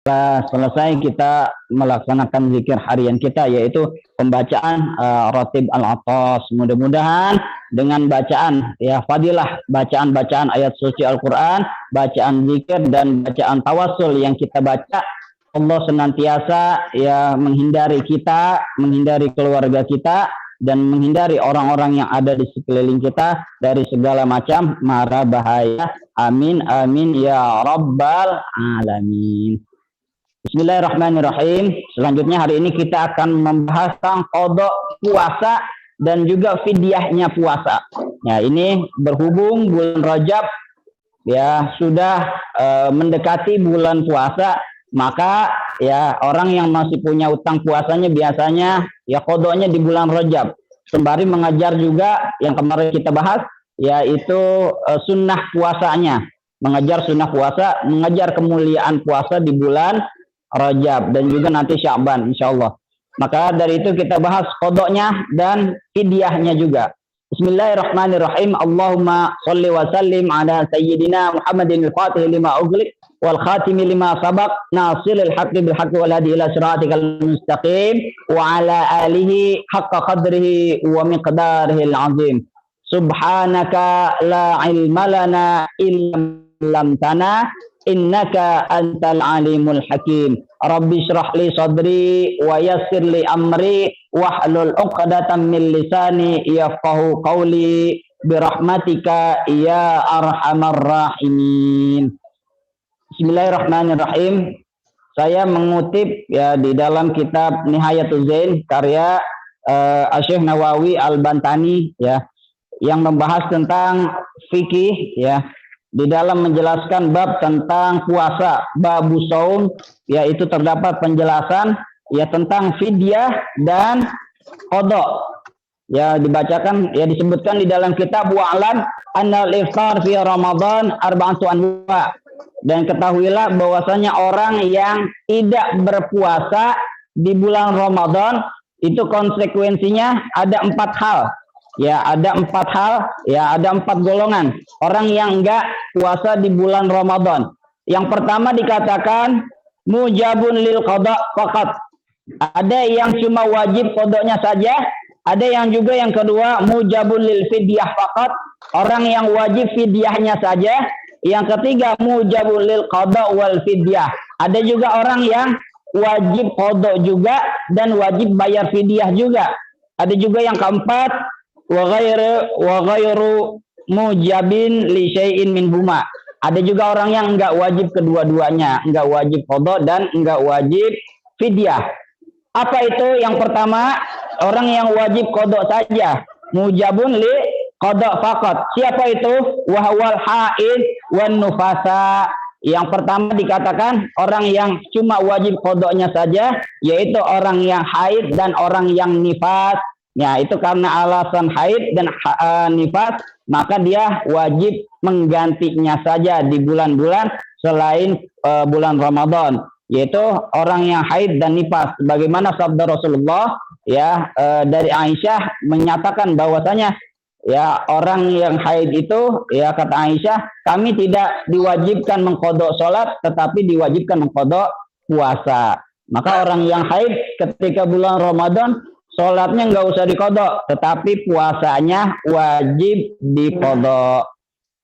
Setelah selesai kita melaksanakan zikir harian kita, yaitu pembacaan Ratib Al-Atas. Mudah-mudahan dengan bacaan ya fadilah, bacaan-bacaan ayat suci Al-Quran, bacaan zikir dan bacaan tawasul yang kita baca, Allah senantiasa ya menghindari kita, menghindari keluarga kita, dan menghindari orang-orang yang ada di sekeliling kita dari segala macam mara bahaya. Amin amin ya rabbal alamin. Bismillahirrahmanirrahim. Selanjutnya hari ini kita akan membahas tentang qada puasa dan juga fidyahnya puasa. Ya, ini berhubung bulan Rajab ya sudah mendekati bulan puasa, maka ya orang yang masih punya utang puasanya biasanya ya qadanya di bulan Rajab. Sembari mengajar juga yang kemarin kita bahas yaitu sunnah puasanya. Mengajar sunnah puasa, mengajar kemuliaan puasa di bulan Rajab dan juga nanti Sya'ban insyaallah. Maka dari itu kita bahas qadanya dan fidyahnya juga. Bismillahirrahmanirrahim. Allahumma shalli wa sallim ala sayyidina Muhammadin al-Fatih lima ughliq wal khatimi lima sabaq nasiril haqqi bil haqqi wal hadi ila siratikal mustaqim wa ala alihi haqqa qadrihi wa miqdarihi al-azim. Subhanaka la ilma lana illa lam tana innaka antal alimul hakim. Rabbi syrah li sadri wa yassir li amri wahlul 'uqdatam min lisani yafqahu qawli birahmatika ya arhamar rahimin. Bismillahirrahmanirrahim. Saya mengutip ya di dalam kitab Nihayatul Zain karya Syekh Nawawi Al-Bantani ya yang membahas tentang fikih ya. Di dalam menjelaskan bab tentang puasa, bab saum, yaitu terdapat penjelasan ya tentang fidyah dan qada. Ya dibacakan, ya disebutkan di dalam kitab wa'lam annal iftar fi Ramadan arba'atu anwa. Dan ketahuilah bahwasanya orang yang tidak berpuasa di bulan Ramadan itu konsekuensinya ada 4 hal. Ya ada 4 hal, ya ada 4 golongan orang yang enggak puasa di bulan Ramadan. Yang pertama dikatakan mujabun lil qada faqat. Ada yang cuma wajib qadanya saja, ada yang juga yang kedua mujabun lil fidyah faqat, orang yang wajib fidyahnya saja. Yang ketiga mujabun lil qada wal fidyah. Ada juga orang yang wajib qada juga dan wajib bayar fidyah juga. Ada juga yang keempat wa ghairu mujabin li syai'in min huma. Ada juga orang yang enggak wajib kedua-duanya, enggak wajib qada dan enggak wajib fidyah. Apa itu? Yang pertama, orang yang wajib qada saja, mujabun li qada faqat. Siapa itu? Wa huwal haid wan nufasa. Yang pertama dikatakan orang yang cuma wajib qadanya saja, yaitu orang yang haid dan orang yang nifas. Ya, itu karena alasan haid dan nifas, maka dia wajib menggantinya saja di bulan-bulan selain bulan Ramadan, yaitu orang yang haid dan nifas. Bagaimana sabda Rasulullah ya dari Aisyah menyatakan bahwasanya ya orang yang haid itu ya kata Aisyah, kami tidak diwajibkan mengqadha salat tetapi diwajibkan mengqadha puasa. Maka orang yang haid ketika bulan Ramadan sholatnya nggak usah diqadha, tetapi puasanya wajib diqadha.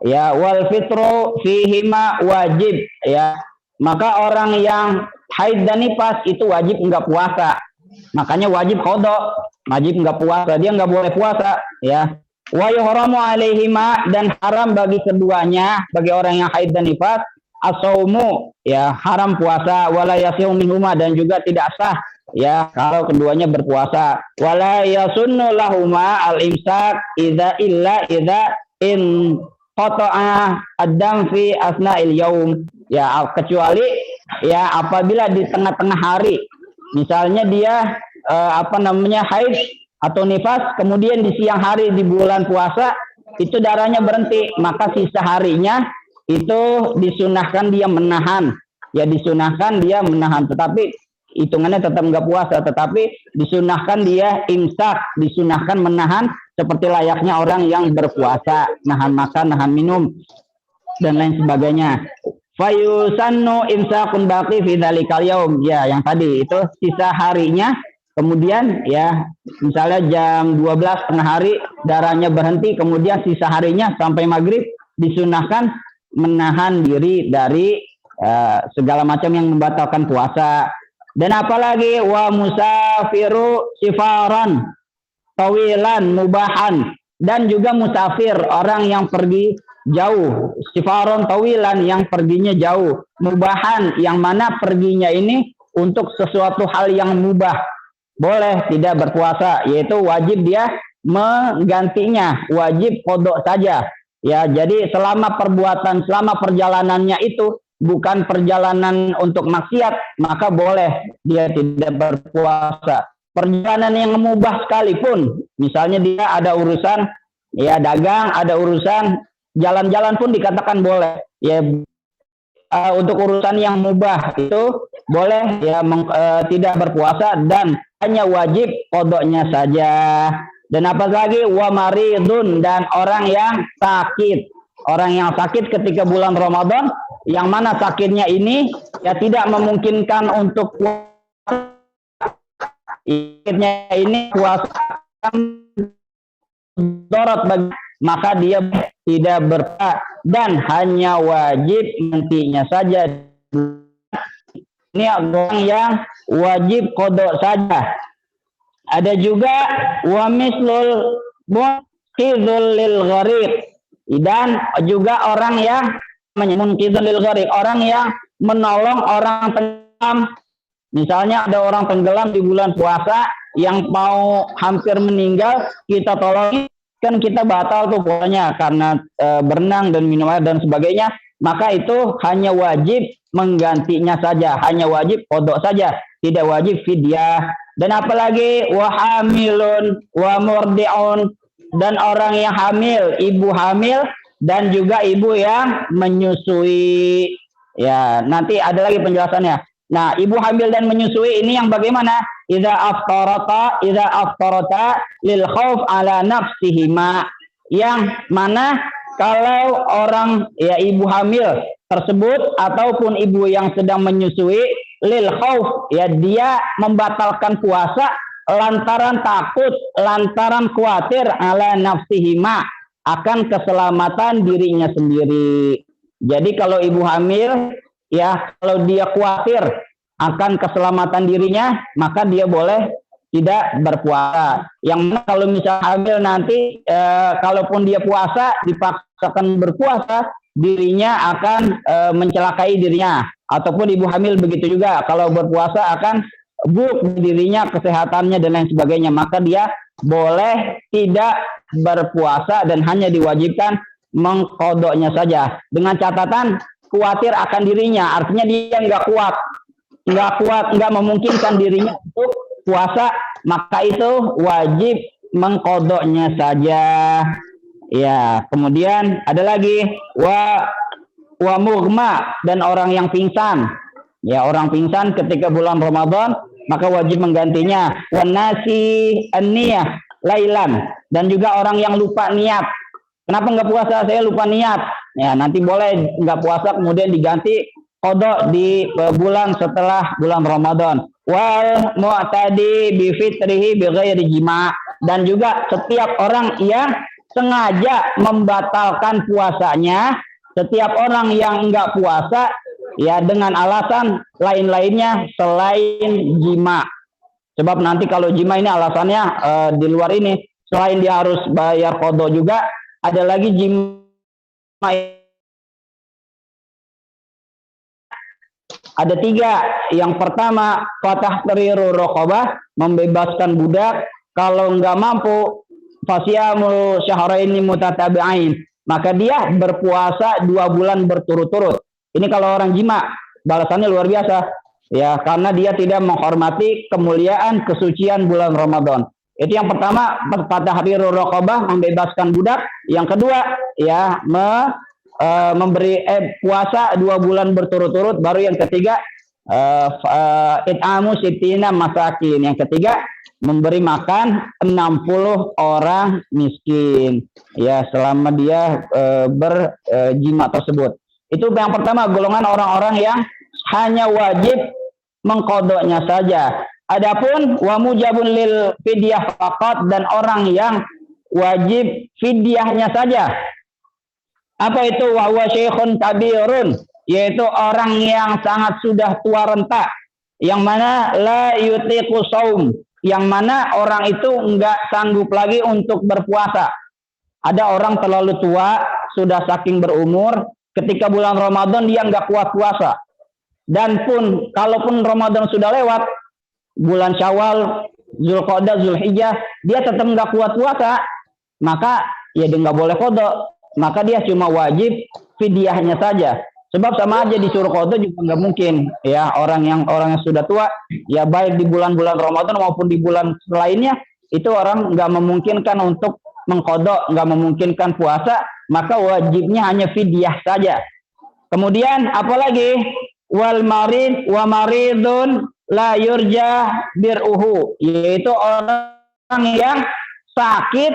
Ya, wal fitru fihima wajib. Ya, maka orang yang haid dan nifas itu wajib nggak puasa. Makanya wajib qadha, wajib nggak puasa, dia nggak boleh puasa. Ya, wa yuhramu alaihima, dan haram bagi keduanya, bagi orang yang haid dan nifas, as-saumu, ya haram puasa, wala yasihu minhuma, dan juga tidak sah ya kalau keduanya berpuasa. Wala yasunnu lahuma al-imsak idza in qata'a ad-dam fi asna'il yaum. Ya kecuali ya apabila di tengah-tengah hari. Misalnya dia haid atau nifas, kemudian di siang hari di bulan puasa itu darahnya berhenti, maka sisa harinya itu disunahkan dia menahan. Ya disunahkan dia menahan, tetapi hitungannya tetap nggak puasa, tetapi disunahkan dia imsak, disunahkan menahan seperti layaknya orang yang berpuasa, nahan makan, nahan minum, dan lain sebagainya. fayusannu imsakun baqi fi dzalikal yaum. Ya, yang tadi itu sisa harinya. Kemudian ya misalnya jam 12 tengah hari darahnya berhenti, kemudian sisa harinya sampai maghrib disunahkan menahan diri dari segala macam yang membatalkan puasa. Dan apalagi wa musafiru sifaran tawilan mubahan, dan juga musafir orang yang pergi jauh, sifaron tawilan yang perginya jauh, mubahan yang mana perginya ini untuk sesuatu hal yang mubah, boleh tidak berpuasa, yaitu wajib dia menggantinya, wajib qada saja. Ya, jadi selama perjalanannya itu bukan perjalanan untuk maksiat, maka boleh dia tidak berpuasa. Perjalanan yang mubah sekalipun, misalnya dia ada urusan ya dagang, ada urusan jalan-jalan pun dikatakan boleh. Ya, untuk urusan yang mubah itu boleh ya tidak berpuasa dan hanya wajib qadanya saja. Dan apa lagi, wa maridun, dan orang yang sakit. Orang yang sakit ketika bulan Ramadan, yang mana sakitnya ini ya tidak memungkinkan untuk sakitnya ini puasa dorot bagi, maka dia tidak berpuasa dan hanya wajib nantinya saja. Ini orang yang wajib qada saja. Ada juga wa mislul munqidhul lil gharib, dan juga orang yang munqidhul lil gharib, orang yang menolong orang tenggelam. Misalnya ada orang tenggelam di bulan puasa yang mau hampir meninggal, kita tolong, kan kita batal tuh puasanya karena berenang dan minum air dan sebagainya, maka itu hanya wajib menggantinya saja, hanya wajib qada saja, tidak wajib fidyah. Dan apalagi wa hamilun wa murdi'un, dan orang yang hamil, ibu hamil dan juga ibu yang menyusui. Ya, nanti ada lagi penjelasannya. Nah, ibu hamil dan menyusui ini yang bagaimana? Idza aftarata lil khauf ala nafsihima, yang mana kalau orang ya ibu hamil tersebut ataupun ibu yang sedang menyusui lil khauf, ya dia membatalkan puasa lantaran takut, lantaran khawatir ala nafsihima, akan keselamatan dirinya sendiri. Jadi kalau ibu hamil ya kalau dia khawatir akan keselamatan dirinya, maka dia boleh tidak berpuasa. Yang mana kalau misalnya hamil nanti kalaupun dia puasa dipaksakan berpuasa, dirinya akan mencelakai dirinya. Ataupun ibu hamil begitu juga, kalau berpuasa akan buruk dirinya, kesehatannya dan lain sebagainya, maka dia boleh tidak berpuasa dan hanya diwajibkan mengqadanya saja, dengan catatan khawatir akan dirinya, artinya dia nggak kuat, nggak memungkinkan dirinya untuk puasa, maka itu wajib mengqadanya saja. Ya, kemudian ada lagi wa mughma, dan orang yang pingsan. Ya, orang pingsan ketika bulan Ramadan maka wajib menggantinya. Wa nasi an-niyah lailan, dan juga orang yang lupa niat. Kenapa nggak puasa? Saya lupa niat. Ya, nanti boleh nggak puasa kemudian diganti qada di bulan setelah bulan Ramadan. Wal mu'tadi bi fitrihi bi ghairi jima', dan juga setiap orang yang sengaja membatalkan puasanya, setiap orang yang enggak puasa ya dengan alasan lain-lainnya selain jima. Sebab nanti kalau jima ini alasannya di luar ini, selain dia harus bayar qada juga, ada lagi jima. Ada 3. Yang pertama, fatah tahriru raqabah, membebaskan budak. Kalau enggak mampu, fasyamul syahraini mutatabi'ain, maka dia berpuasa 2 bulan berturut-turut. Ini kalau orang jima, balasannya luar biasa. Ya, karena dia tidak menghormati kemuliaan kesucian bulan Ramadan. Itu yang pertama, fatahriru raqabah, membebaskan budak. Yang kedua, ya memberi puasa 2 bulan berturut-turut. Baru yang ketiga, it'amu sittina masakin. Yang ketiga, memberi makan 60 orang miskin. Ya, selama dia berjima tersebut. Itu yang pertama, golongan orang-orang yang hanya wajib mengkodoknya saja. Adapun wa mujabun lil fidyah faqat, dan orang yang wajib fidyahnya saja. Apa itu? Wa huwa syekhun kabirun, yaitu orang yang sangat sudah tua renta, yang mana la yutiqu saum, yang mana orang itu enggak sanggup lagi untuk berpuasa. Ada orang terlalu tua, sudah saking berumur, ketika bulan Ramadan dia enggak kuat puasa. Dan pun kalaupun Ramadan sudah lewat, bulan Syawal, Zulqa'dah, Zulhijjah, dia tetap enggak kuat puasa, maka ya dia enggak boleh qada. Maka dia cuma wajib fidyahnya saja. Sebab sama aja disuruh qada juga nggak mungkin. Ya, orang yang sudah tua, ya baik di bulan-bulan Ramadan maupun di bulan lainnya, itu orang nggak memungkinkan untuk mengqada, nggak memungkinkan puasa, maka wajibnya hanya fidyah saja. Kemudian apalagi wal marid wa maridun la yurja bir'uhu, yaitu orang yang sakit,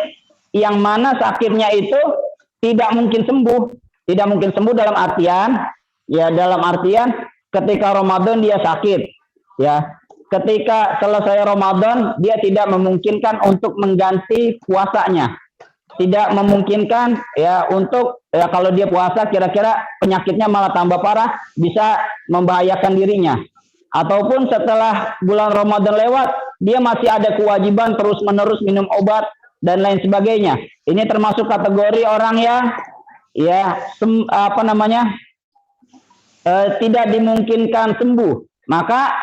yang mana sakitnya itu tidak mungkin sembuh. Tidak mungkin sembuh dalam artian ketika Ramadan dia sakit, ya. Ketika selesai Ramadan dia tidak memungkinkan untuk mengganti puasanya. Tidak memungkinkan ya untuk ya, kalau dia puasa kira-kira penyakitnya malah tambah parah, bisa membahayakan dirinya. Ataupun setelah bulan Ramadan lewat, dia masih ada kewajiban terus-menerus minum obat dan lain sebagainya. Ini termasuk kategori orang yang tidak dimungkinkan sembuh. Maka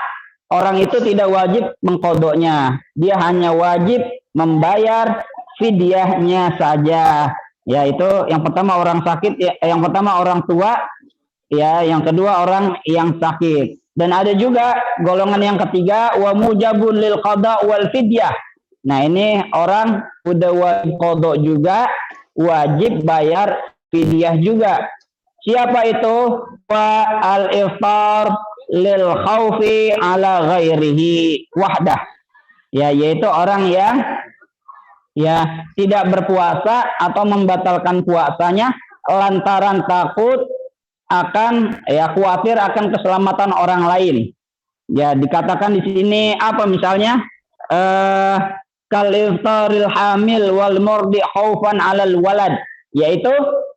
orang itu tidak wajib mengkodoknya. Dia hanya wajib membayar fidyahnya saja. Yaitu yang pertama orang sakit, yang pertama orang tua, ya, yang kedua orang yang sakit. Dan ada juga golongan yang ketiga, wa mujabun lil qada wal fidyah. Nah, ini orang udah wajib qada juga, wajib bayar fidyah juga. Siapa itu? Wa al-iftar lil khaufi ala ghairihi wahdah. Ya, yaitu orang yang ya tidak berpuasa atau membatalkan puasanya lantaran takut akan khawatir akan keselamatan orang lain. Ya, dikatakan di sini apa misalnya? Kal iftaril hamil wal murdi khaufan 'alal walad, yaitu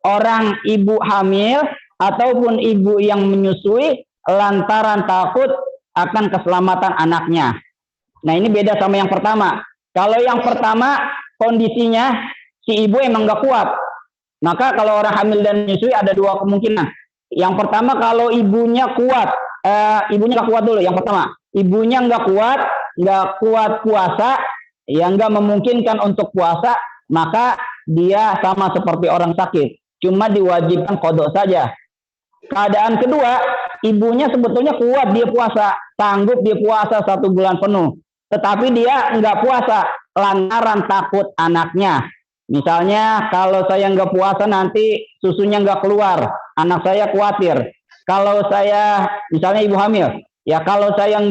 orang ibu hamil ataupun ibu yang menyusui lantaran takut akan keselamatan anaknya. Nah, ini beda sama yang pertama. Kalau yang pertama kondisinya si ibu emang nggak kuat, maka kalau orang hamil dan menyusui ada dua kemungkinan. Yang pertama, kalau ibunya kuat, ibunya nggak kuat dulu. Yang pertama, ibunya nggak kuat puasa, yang nggak memungkinkan untuk puasa, maka dia sama seperti orang sakit, cuma diwajibkan qada saja. Keadaan kedua, ibunya sebetulnya kuat, dia puasa, sanggup dia puasa 1 bulan penuh, tetapi dia nggak puasa lantaran takut anaknya. Misalnya, kalau saya nggak puasa nanti susunya nggak keluar, anak saya khawatir. Kalau saya, misalnya ibu hamil, ya kalau saya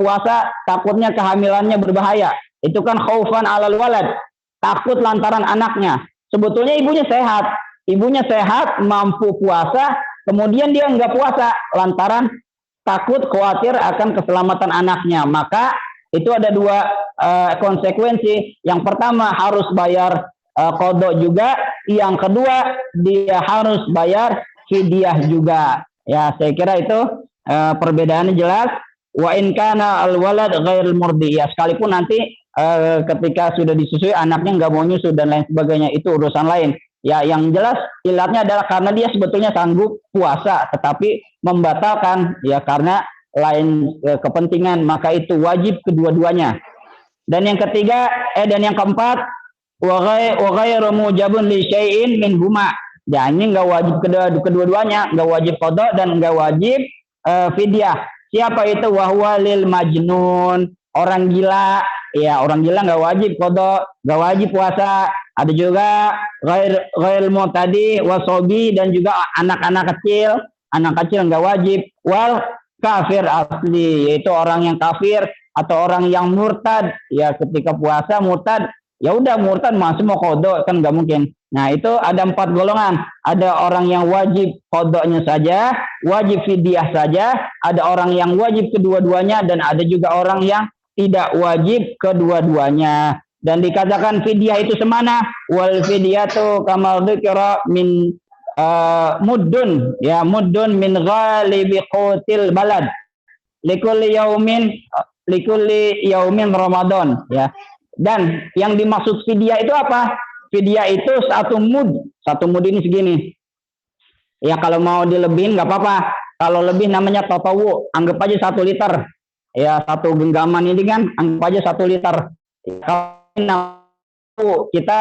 puasa takutnya kehamilannya berbahaya. Itu kan khaufan 'alal walad, takut lantaran anaknya. Sebetulnya ibunya sehat, mampu puasa, kemudian dia nggak puasa lantaran takut khawatir akan keselamatan anaknya. Maka itu ada dua konsekuensi. Yang pertama harus bayar qada juga, yang kedua dia harus bayar fidyah juga. Ya, saya kira itu perbedaannya jelas. Wa in kana al walad ghairil murdi, ya, sekalipun nanti ketika sudah disusui anaknya nggak mau nyusu dan lain sebagainya, itu urusan lain. Ya, yang jelas ilatnya adalah karena dia sebetulnya sanggup puasa tetapi membatalkan ya karena lain kepentingan, maka itu wajib kedua-duanya. Dan yang ketiga dan yang keempat, wa ghairu mujabun li syai'in min huma. Ya, ini nggak wajib kedua-duanya, nggak wajib qada dan nggak wajib fidyah. Siapa itu? Wa huwa lil majnun, orang gila. Ya, orang gila nggak wajib qada, nggak wajib puasa. Ada juga ghair mu'tadi wasobi, dan juga anak-anak kecil nggak wajib. Wal kafir asli, yaitu orang yang kafir atau orang yang murtad. Ya, ketika puasa murtad, ya udah murtad masih mau kodok, kan nggak mungkin. Nah itu ada 4 golongan. Ada orang yang wajib kodoknya saja, wajib fidyah saja, ada orang yang wajib kedua-duanya, dan ada juga orang yang tidak wajib kedua-duanya. Dan dikatakan fidyah itu semana, wal fidyatu kamal dzikra min muddun, ya muddun min ghalibi qutil balad likulli yaumin Ramadan, ya. Dan yang dimaksud fidyah itu apa? Fidyah itu 1 mud. 1 mud ini segini. Ya kalau mau dilebihin nggak apa-apa. Kalau lebih namanya tatawu. Anggap aja 1 liter. Ya 1 genggaman ini kan anggap aja 1 liter. Kalau kita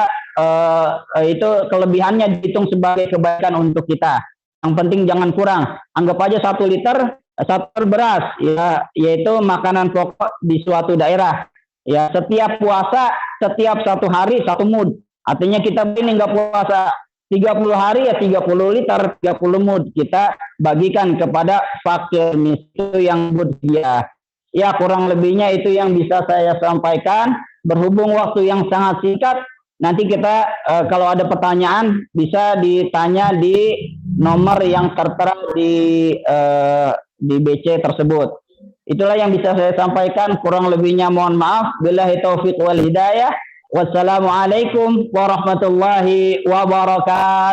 itu kelebihannya dihitung sebagai kebaikan untuk kita. Yang penting jangan kurang. Anggap aja 1 liter, 1 liter beras, ya, yaitu makanan pokok di suatu daerah. Ya, setiap puasa, setiap 1 hari 1 mud. Artinya kita ini nggak puasa 30 hari ya 30 liter, 30 mud. Kita bagikan kepada fakir miskin yang butuh. Ya, kurang lebihnya itu yang bisa saya sampaikan. Berhubung waktu yang sangat singkat, nanti kita kalau ada pertanyaan bisa ditanya di nomor yang tertera di BC tersebut. Itulah yang bisa saya sampaikan, kurang lebihnya mohon maaf. Billahi taufiq wal hidayah. Wassalamualaikum warahmatullahi wabarakatuh.